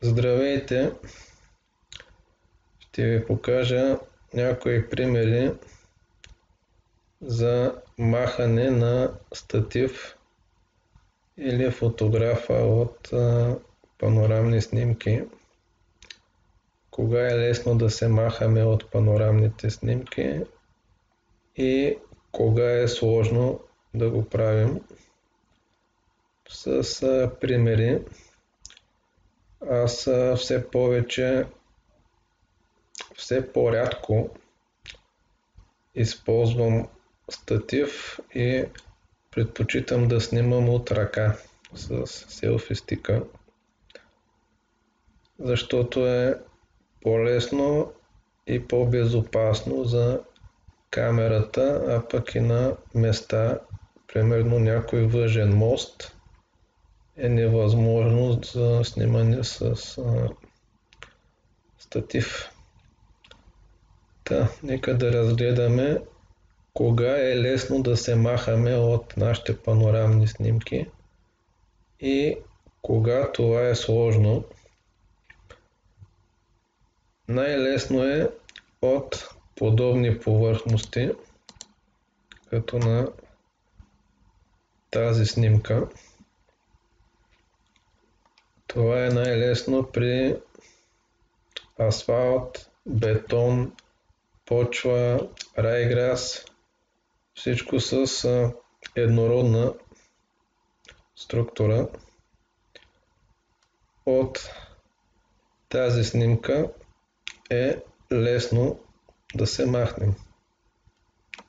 Здравейте! Ще ви покажа някои примери за махане на статив или фотографа от панорамни снимки. Кога е лесно да се махаме от панорамните снимки и кога е сложно да го правим. С примери. Аз все по-рядко използвам статив и предпочитам да снимам от ръка с селфи стика, защото е по-лесно и по-безопасно за камерата, а пък и на места, примерно някой въжен мост е невъзможно за снимане с статив. Нека да разгледаме кога е лесно да се махаме от нашите панорамни снимки и кога това е сложно. Най-лесно е от подобни повърхности, като на тази снимка. Това е най-лесно при асфалт, бетон, почва, райграс, всичко с еднородна структура. От тази снимка е лесно да се махнем,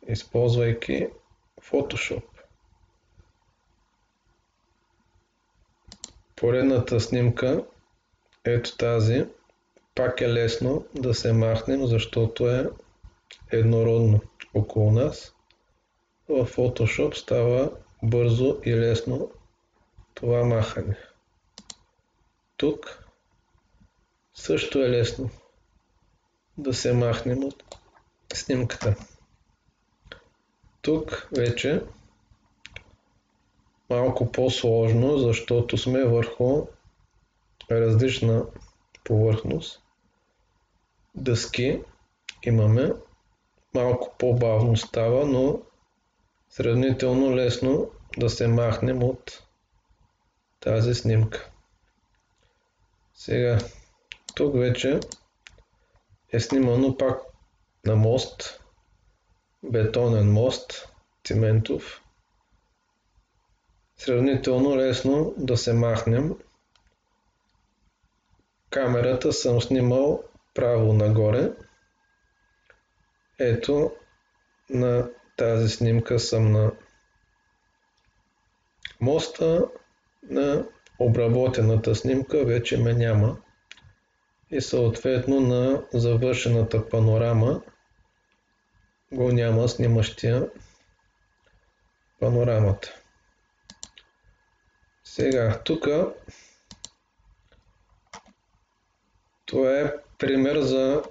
използвайки Photoshop. Поредната снимка, ето тази, пак е лесно да се махнем, защото е еднородно около нас. В Photoshop става бързо и лесно това махане. Тук също е лесно да се махнем от снимката. Тук вече малко по-сложно, защото сме върху различна повърхност. Дъски имаме, малко по-бавно става, но сравнително лесно да се махнем от тази снимка. Сега, тук вече е снимано пак на мост, бетонен мост, циментов. Сравнително лесно да се махнем. Камерата съм снимал право нагоре. Ето, на тази снимка съм на моста, на обработената снимка вече ме няма и съответно на завършената панорама го няма снимащия панорамата. Сега, тук това е пример за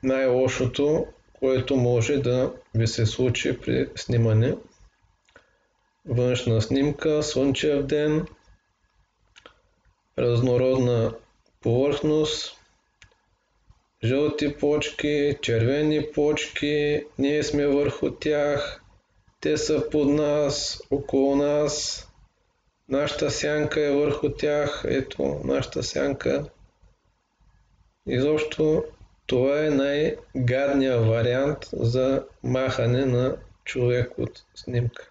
най-лошото, което може да ви се случи при снимане. Външна снимка, слънчев ден, разнородна повърхност, жълти почки, червени почки, ние сме върху тях, те са под нас, около нас, нашата сянка е върху тях, ето нашата сянка. Изобщо това е най-гадният вариант за махане на човек от снимка.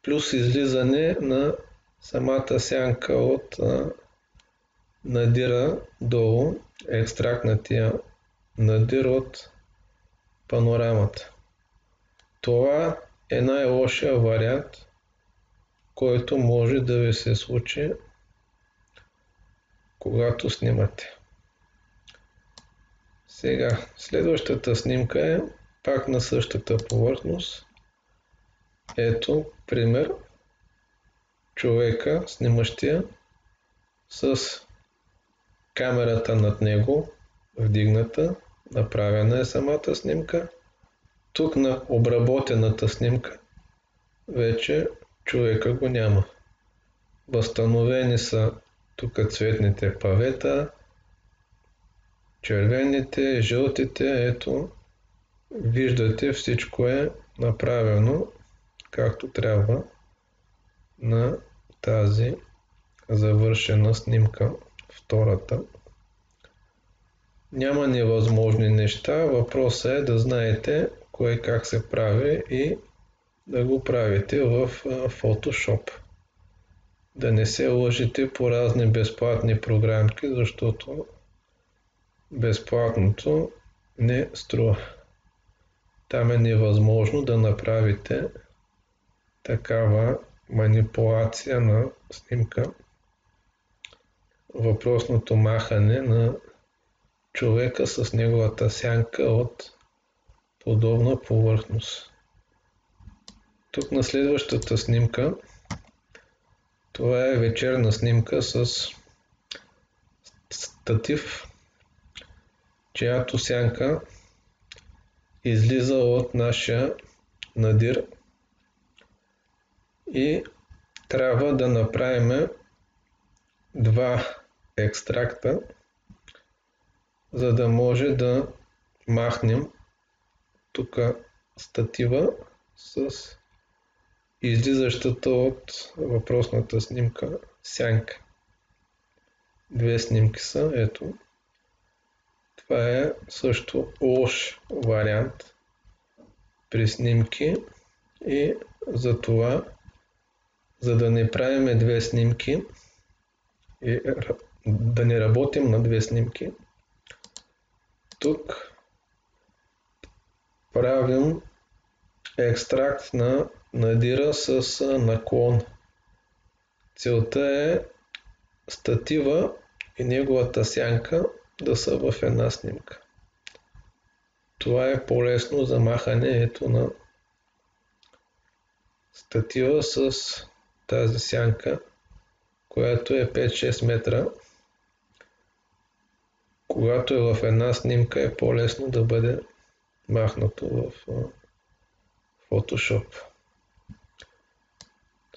Плюс излизане на самата сянка от надира долу, екстрактнатия надир от панорамата. Това е най-лошия вариант, който може да ви се случи, когато снимате. Сега, следващата снимка е пак на същата повърхност. Ето пример. Човека, снимащия, с камерата над него вдигната, направена е самата снимка. Тук на обработената снимка вече човека го няма. Възстановени са тук цветните павета, червените, жълтите, ето, виждате, всичко е направено както трябва на тази завършена снимка, втората. Няма невъзможни неща, въпросът е да знаете кое как се прави и да го правите в Photoshop. Да не се лъжите по разни безплатни програмки, защото безплатното не струва. Там е невъзможно да направите такава манипулация на снимка. Въпросното махане на човека с неговата сянка от подобна повърхност. Тук на следващата снимка, това е вечерна снимка с статив, чиято сянка излиза от нашия надир и трябва да направим два екстракта, за да може да махнем тук статива с излизащата от въпросната снимка сянка. Две снимки са, ето. Това е също лош вариант при снимки и за това, за да не правим две снимки и да не работим на две снимки, тук правим екстракт на надира с наклон. Целта е статива и неговата сянка да са в една снимка. Това е по-лесно за махане ето на статива с тази сянка, която е 5-6 метра. Когато е в една снимка е по-лесно да бъде махнато в Photoshop.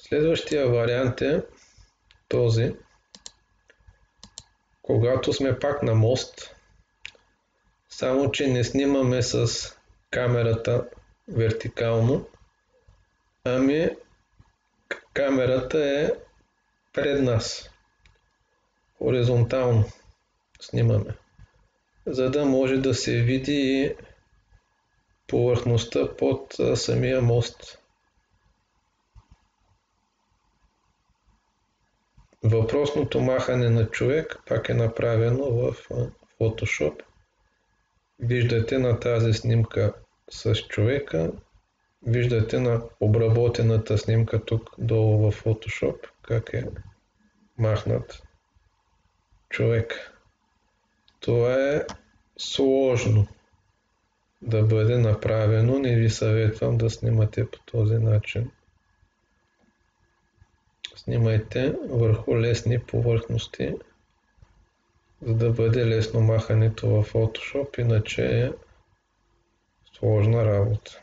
Следващия вариант е този. Когато сме пак на мост, само че не снимаме с камерата вертикално, ами камерата е пред нас. Хоризонтално снимаме, за да може да се види и повърхността под самия мост. Въпросното махане на човек пак е направено в Photoshop. Виждате на тази снимка с човека, виждате на обработената снимка тук долу в Photoshop как е махнат човек. Това е сложно да бъде направено, не ви съветвам да снимате по този начин. Снимайте върху лесни повърхности, за да бъде лесно махането в Photoshop, иначе е сложна работа.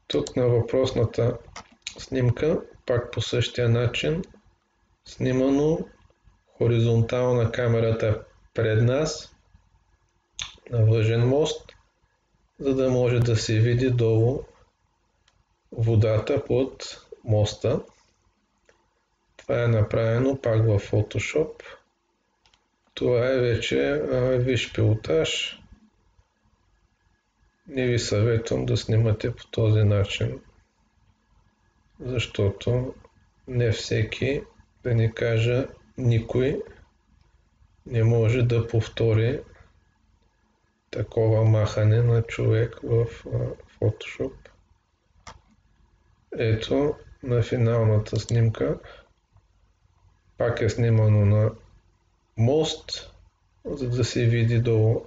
Тук на въпросната снимка, пак по същия начин, снимано хоризонтална камерата пред нас, на въжен мост, за да може да се види долу водата под моста. Това е направено пак в Photoshop. Това е вече висш пилотаж. Не ви съветвам да снимате по този начин, защото не всеки, да не кажа никой, не може да повтори такова махане на човек в Photoshop. Ето на финалната снимка. Пак е снимано на мост, за да се види долу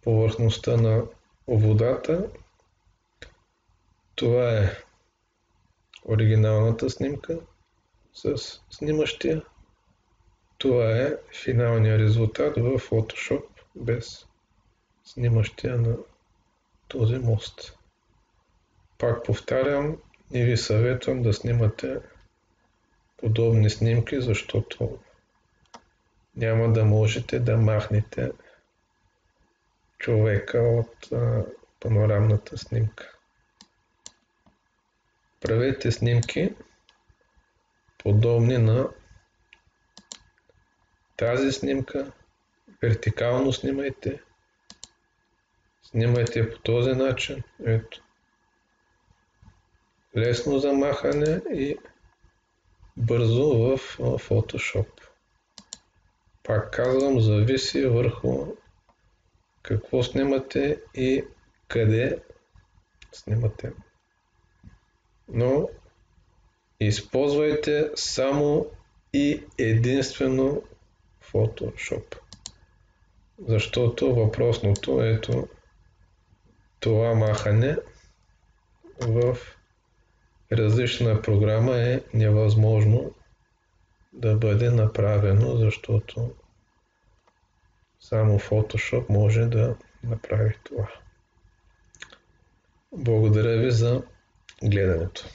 повърхността на водата. Това е оригиналната снимка с снимащия. Това е финалният резултат в Photoshop без снимащия на този мост. Пак повтарям, не ви съветвам да снимате подобни снимки, защото няма да можете да махнете човека от панорамната снимка. Правете снимки подобни на тази снимка, вертикално снимайте, снимайте по този начин, ето, лесно за махане и бързо в Photoshop. Пак казвам, зависи върху какво снимате и къде снимате. Но използвайте само и единствено Photoshop. Защото въпросното, ето, това махане в различна програма е невъзможно да бъде направено, защото само Photoshop може да направи това. Благодаря ви за гледането.